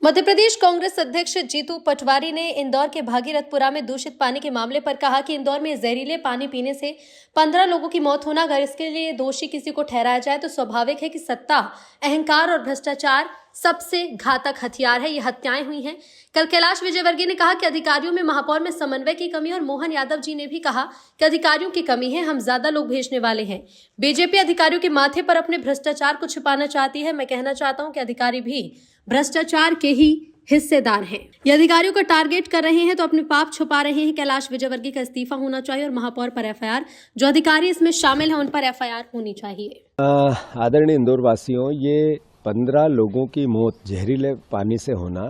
मध्य प्रदेश कांग्रेस अध्यक्ष जीतू पटवारी ने इंदौर के भागीरथपुरा में दूषित पानी के मामले पर कहा कि इंदौर में जहरीले पानी पीने से 15 लोगों की मौत होना, अगर इसके लिए दोषी किसी को ठहराया जाए तो स्वाभाविक है कि सत्ता, अहंकार और भ्रष्टाचार सबसे घातक हथियार है। ये हत्याएं हुई हैं। कल कैलाश विजयवर्गीय ने कहा कि अधिकारियों में महापौर में समन्वय की कमी, और मोहन यादव जी ने भी कहा कि अधिकारियों की कमी है, हम ज्यादा लोग भेजने वाले हैं। बीजेपी अधिकारियों के माथे पर अपने भ्रष्टाचार को छिपाना चाहती है। मैं कहना चाहता हूं कि अधिकारी भी भ्रष्टाचार के ही हिस्सेदार हैं। ये अधिकारियों को टारगेट कर रहे हैं तो अपने पाप छुपा रहे हैं। कैलाश विजयवर्गीय का इस्तीफा होना चाहिए और महापौर पर एफआईआर, जो अधिकारी इसमें शामिल हैं उन पर एफआईआर होनी चाहिए। आदरणीय इंदौर वासियों, ये 15 लोगों की मौत जहरीले पानी से होना,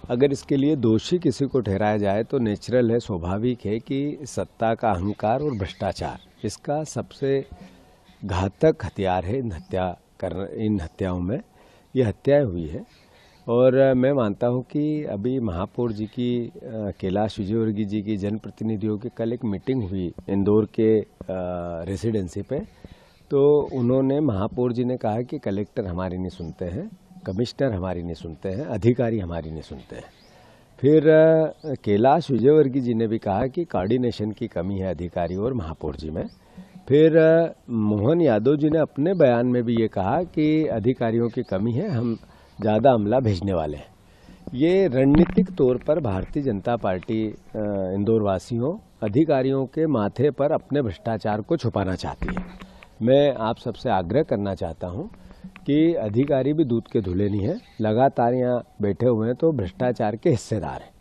अगर इसके लिए दोषी किसी को ठहराया जाए तो नेचुरल है, स्वाभाविक है कि सत्ता का अहंकार और भ्रष्टाचार इसका सबसे घातक हथियार है। इन हत्याओं में ये हत्याएं हुई है। और मैं मानता हूं कि अभी महापौर जी की, कैलाश विजयवर्गीय जी की जनप्रतिनिधियों की कल एक मीटिंग हुई इंदौर के रेसिडेंसी पे, तो उन्होंने, महापौर जी ने कहा कि कलेक्टर हमारी नहीं सुनते हैं, कमिश्नर हमारी नहीं सुनते हैं, अधिकारी हमारी नहीं सुनते हैं। फिर कैलाश विजयवर्गीय जी ने भी कहा कि कोऑर्डिनेशन की कमी है अधिकारी और महापौर जी में। फिर मोहन यादव जी ने अपने बयान में भी ये कहा कि अधिकारियों की कमी है, हम ज़्यादा अमला भेजने वाले हैं। ये रणनीतिक तौर पर भारतीय जनता पार्टी इंदौर वासियों, अधिकारियों के माथे पर अपने भ्रष्टाचार को छुपाना चाहती है। मैं आप सबसे आग्रह करना चाहता हूं कि अधिकारी भी दूध के धुले नहीं है, लगातार यहाँ बैठे हुए हैं तो भ्रष्टाचार के हिस्सेदार हैं।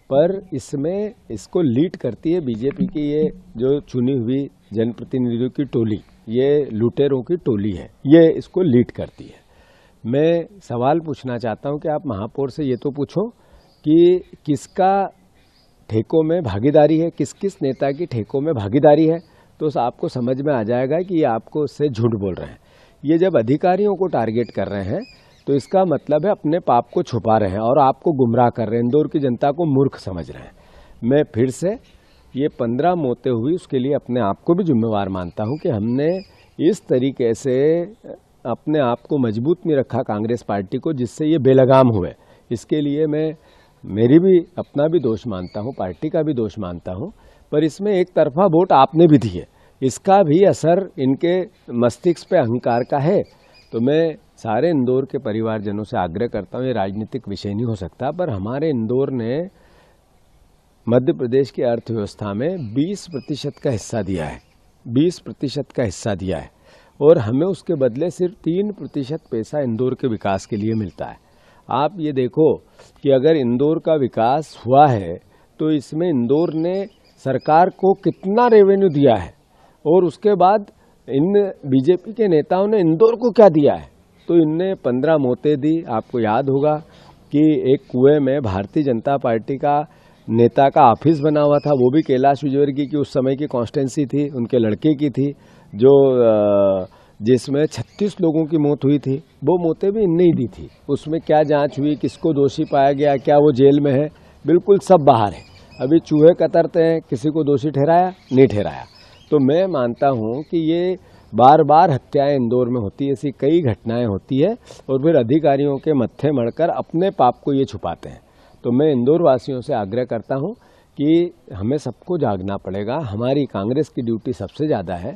पर इसमें इसको लीड करती है बीजेपी की ये जो चुनी हुई जनप्रतिनिधियों की टोली, ये लुटेरों की टोली है, ये इसको लीड करती है। मैं सवाल पूछना चाहता हूं कि आप महापौर से ये तो पूछो कि किसका ठेकों में भागीदारी है, किस किस नेता की ठेकों में भागीदारी है, तो आपको समझ में आ जाएगा कि ये आपको उससे झूठ बोल रहे हैं। ये जब अधिकारियों को टारगेट कर रहे हैं तो इसका मतलब है अपने पाप को छुपा रहे हैं और आपको गुमराह कर रहे हैं, इंदौर की जनता को मूर्ख समझ रहे हैं। मैं फिर से ये 15 मौतें हुई, उसके लिए अपने आप को भी जिम्मेवार मानता हूं कि हमने इस तरीके से अपने आप को मजबूत नहीं रखा कांग्रेस पार्टी को, जिससे ये बेलगाम हुए। इसके लिए मैं मेरी भी अपना भी दोष मानता हूं, पार्टी का भी दोष मानता हूं, पर इसमें एक तरफा वोट आपने भी दिए, इसका भी असर इनके मस्तिष्क पे अहंकार का है। तो मैं सारे इंदौर के परिवारजनों से आग्रह करता हूं, ये राजनीतिक विषय नहीं हो सकता, पर हमारे इंदौर ने मध्य प्रदेश की अर्थव्यवस्था में 20% का हिस्सा दिया है, 20% का हिस्सा दिया है, और हमें उसके बदले सिर्फ 3% पैसा इंदौर के विकास के लिए मिलता है। आप ये देखो कि अगर इंदौर का विकास हुआ है तो इसमें इंदौर ने सरकार को कितना रेवेन्यू दिया है, और उसके बाद इन बीजेपी के नेताओं ने इंदौर को क्या दिया है। तो इनने 15 मौतें दी। आपको याद होगा कि एक कुएं में भारतीय जनता पार्टी का नेता का ऑफिस बना हुआ था, वो भी कैलाश विजयवर्गीय की उस समय की कॉन्स्टिट्यूंसी थी, उनके लड़के की थी, जो जिसमें 36 लोगों की मौत हुई थी। वो मौतें भी इनने ही दी थी। उसमें क्या जांच हुई, किसको दोषी पाया गया, क्या वो जेल में है, बिल्कुल सब बाहर है। अभी चूहे कतरते हैं, किसी को दोषी ठहराया, नहीं ठहराया। तो मैं मानता हूं कि ये बार बार हत्याएं इंदौर में होती है, ऐसी कई घटनाएं होती है, और फिर अधिकारियों के मत्थे मढ़कर अपने पाप को ये छुपाते हैं। तो मैं इंदौर वासियों से आग्रह करता हूं कि हमें सबको जागना पड़ेगा। हमारी कांग्रेस की ड्यूटी सबसे ज़्यादा है।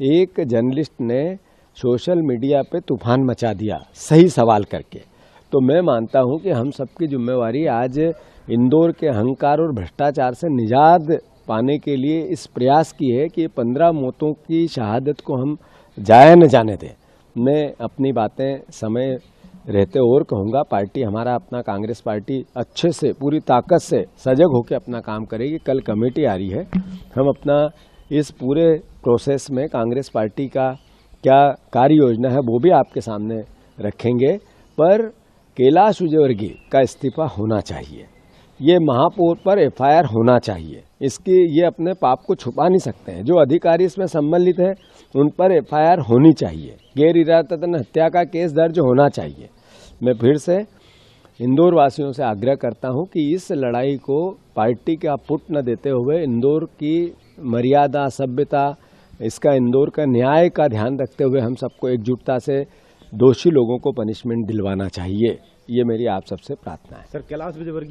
एक जर्नलिस्ट ने सोशल मीडिया पे तूफान मचा दिया सही सवाल करके, तो मैं मानता हूं कि हम सबकी जिम्मेवारी आज इंदौर के अहंकार और भ्रष्टाचार से निजात पाने के लिए इस प्रयास की है कि 15 मौतों की शहादत को हम जाया न जाने दें। मैं अपनी बातें समय रहते और कहूँगा, पार्टी हमारा अपना कांग्रेस पार्टी अच्छे से पूरी ताकत से सजग होकर अपना काम करेगी। कल कमेटी आ रही है, हम अपना इस पूरे प्रोसेस में कांग्रेस पार्टी का क्या कार्य योजना है वो भी आपके सामने रखेंगे। पर कैलाश विजयवर्गीय का इस्तीफा होना चाहिए, ये महापौर पर एफआईआर होना चाहिए। इसकी ये अपने पाप को छुपा नहीं सकते हैं। जो अधिकारी इसमें सम्मिलित है उन पर एफआईआर होनी चाहिए, गैर इरादतन हत्या का केस दर्ज होना चाहिए। मैं फिर से इंदौर वासियों से आग्रह करता हूं कि इस लड़ाई को पार्टी का पुट न देते हुए इंदौर की मर्यादा, सभ्यता, इसका इंदौर का न्याय का ध्यान रखते हुए हम सबको एकजुटता से दोषी लोगों को पनिशमेंट दिलवाना चाहिए। ये मेरी आप सबसे प्रार्थना है। सर कैलाश विजयवर्गीय